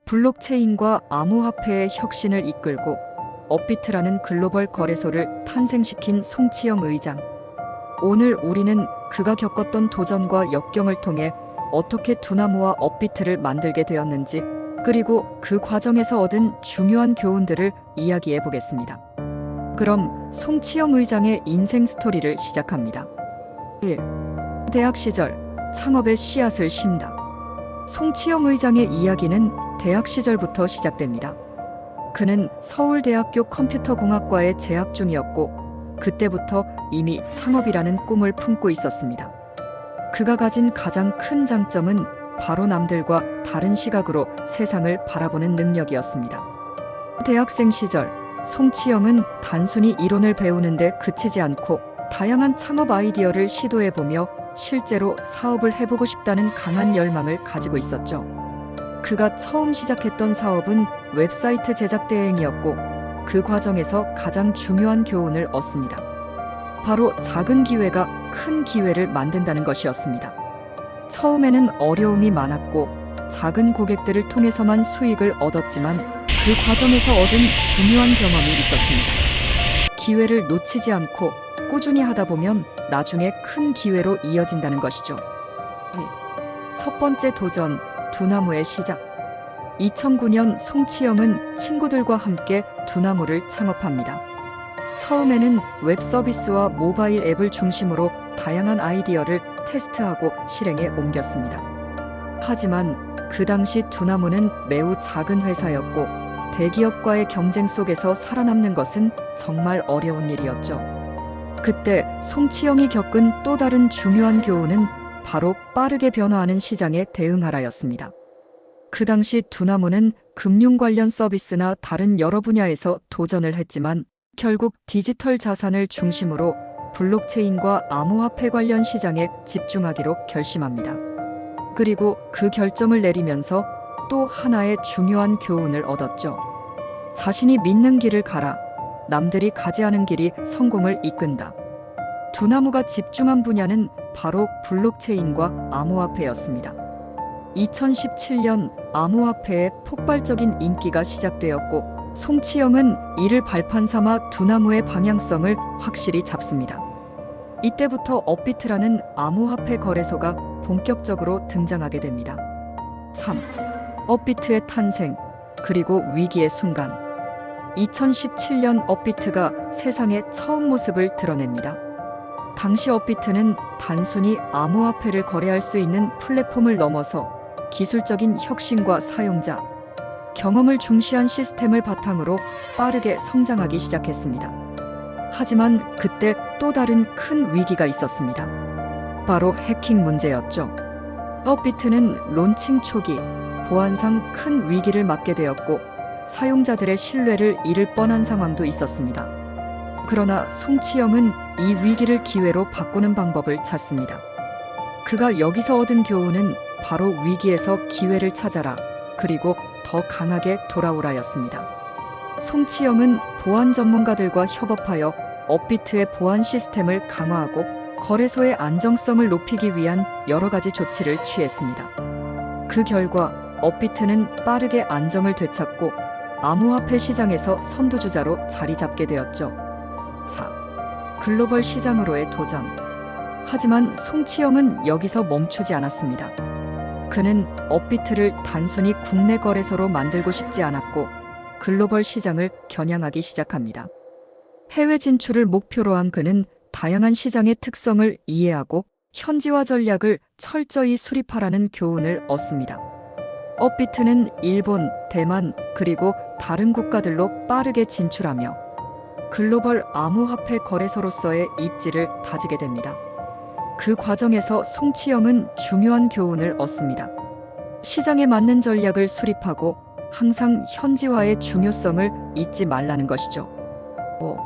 블록체인과 암호화폐의 혁신을 이끌고 업비트라는 글로벌 거래소를 탄생시킨 송치영 의장. 오늘 우리는 그가 겪었던 도전과 역경을 통해 어떻게 두나무와 업비트를 만들게 되었는지, 그리고 그 과정에서 얻은 중요한 교훈들을 이야기해 보겠습니다. 그럼 송치영 의장의 인생 스토리를 시작합니다. 1. 대학 시절 창업의 씨앗을 심다. 송치영 의장의 이야기는 대학 시절부터 시작됩니다. 그는 서울대학교 컴퓨터공학과에 재학 중이었고, 그때부터 이미 창업이라는 꿈을 품고 있었습니다. 그가 가진 가장 큰 장점은 바로 남들과 다른 시각으로 세상을 바라보는 능력이었습니다. 대학생 시절, 송치영은 단순히 이론을 배우는데 그치지 않고 다양한 창업 아이디어를 시도해보며 실제로 사업을 해보고 싶다는 강한 열망을 가지고 있었죠. 그가 처음 시작했던 사업은 웹사이트 제작 대행이었고, 그 과정에서 가장 중요한 교훈을 얻습니다. 바로 작은 기회가 큰 기회를 만든다는 것이었습니다. 처음에는 어려움이 많았고 작은 고객들을 통해서만 수익을 얻었지만 그 과정에서 얻은 중요한 경험이 있었습니다. 기회를 놓치지 않고 꾸준히 하다 보면 나중에 큰 기회로 이어진다는 것이죠. 첫 번째 도전, 두나무의 시작. 2009년 송치영은 친구들과 함께 두나무를 창업합니다. 처음에는 웹 서비스와 모바일 앱을 중심으로 다양한 아이디어를 테스트하고 실행에 옮겼습니다. 하지만 그 당시 두나무는 매우 작은 회사였고, 대기업과의 경쟁 속에서 살아남는 것은 정말 어려운 일이었죠. 그때 송치영이 겪은 또 다른 중요한 교훈은 바로 빠르게 변화하는 시장에 대응하라였습니다. 그 당시 두나무는 금융 관련 서비스나 다른 여러 분야에서 도전을 했지만 결국 디지털 자산을 중심으로 블록체인과 암호화폐 관련 시장에 집중하기로 결심합니다. 그리고 그 결정을 내리면서 또 하나의 중요한 교훈을 얻었죠. 자신이 믿는 길을 가라. 남들이 가지 않은 길이 성공을 이끈다. 두나무가 집중한 분야는 바로 블록체인과 암호화폐였습니다. 2017년 암호화폐의 폭발적인 인기가 시작되었고, 송치영은 이를 발판 삼아 두나무의 방향성을 확실히 잡습니다. 이때부터 업비트라는 암호화폐 거래소가 본격적으로 등장하게 됩니다. 3. 업비트의 탄생, 그리고 위기의 순간. 2017년 업비트가 세상에 처음 모습을 드러냅니다. 당시 업비트는 단순히 암호화폐를 거래할 수 있는 플랫폼을 넘어서 기술적인 혁신과 사용자, 경험을 중시한 시스템을 바탕으로 빠르게 성장하기 시작했습니다. 하지만 그때 또 다른 큰 위기가 있었습니다. 바로 해킹 문제였죠. 업비트는 론칭 초기 보안상 큰 위기를 맞게 되었고, 사용자들의 신뢰를 잃을 뻔한 상황도 있었습니다. 그러나 송치영은 이 위기를 기회로 바꾸는 방법을 찾습니다. 그가 여기서 얻은 교훈은 바로 위기에서 기회를 찾아라, 그리고 더 강하게 돌아오라였습니다. 송치영은 보안 전문가들과 협업하여 업비트의 보안 시스템을 강화하고 거래소의 안정성을 높이기 위한 여러 가지 조치를 취했습니다. 그 결과 업비트는 빠르게 안정을 되찾고 암호화폐 시장에서 선두주자로 자리 잡게 되었죠. 4. 글로벌 시장으로의 도전. 하지만 송치영은 여기서 멈추지 않았습니다. 그는 업비트를 단순히 국내 거래소로 만들고 싶지 않았고, 글로벌 시장을 겨냥하기 시작합니다. 해외 진출을 목표로 한 그는 다양한 시장의 특성을 이해하고 현지화 전략을 철저히 수립하라는 교훈을 얻습니다. 업비트는 일본, 대만, 그리고 다른 국가들로 빠르게 진출하며 글로벌 암호화폐 거래소로서의 입지를 다지게 됩니다. 그 과정에서 송치영은 중요한 교훈을 얻습니다. 시장에 맞는 전략을 수립하고 항상 현지화의 중요성을 잊지 말라는 것이죠. 5.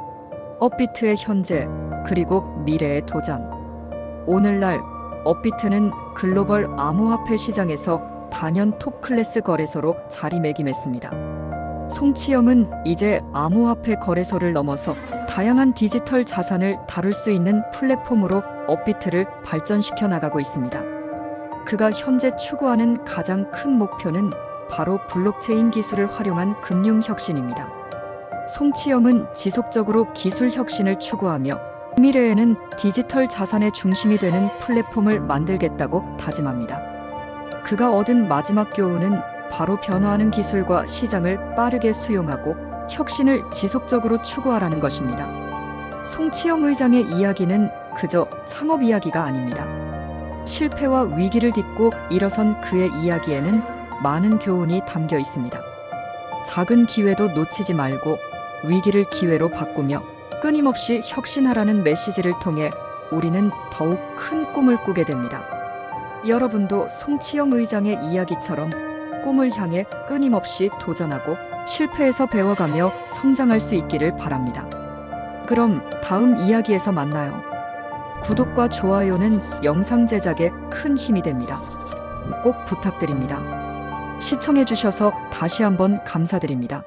업비트의 현재, 그리고 미래의 도전. 오늘날 업비트는 글로벌 암호화폐 시장에서 단연 톱클래스 거래소로 자리매김했습니다. 송치영은 이제 암호화폐 거래소를 넘어서 다양한 디지털 자산을 다룰 수 있는 플랫폼으로 업비트를 발전시켜 나가고 있습니다. 그가 현재 추구하는 가장 큰 목표는 바로 블록체인 기술을 활용한 금융 혁신입니다. 송치영은 지속적으로 기술 혁신을 추구하며 미래에는 디지털 자산의 중심이 되는 플랫폼을 만들겠다고 다짐합니다. 그가 얻은 마지막 교훈은 바로 변화하는 기술과 시장을 빠르게 수용하고 혁신을 지속적으로 추구하라는 것입니다. 송치영 의장의 이야기는 그저 창업 이야기가 아닙니다. 실패와 위기를 딛고 일어선 그의 이야기에는 많은 교훈이 담겨 있습니다. 작은 기회도 놓치지 말고 위기를 기회로 바꾸며 끊임없이 혁신하라는 메시지를 통해 우리는 더욱 큰 꿈을 꾸게 됩니다. 여러분도 송치영 의장의 이야기처럼 꿈을 향해 끊임없이 도전하고 실패에서 배워가며 성장할 수 있기를 바랍니다. 그럼 다음 이야기에서 만나요. 구독과 좋아요는 영상 제작에 큰 힘이 됩니다. 꼭 부탁드립니다. 시청해주셔서 다시 한번 감사드립니다.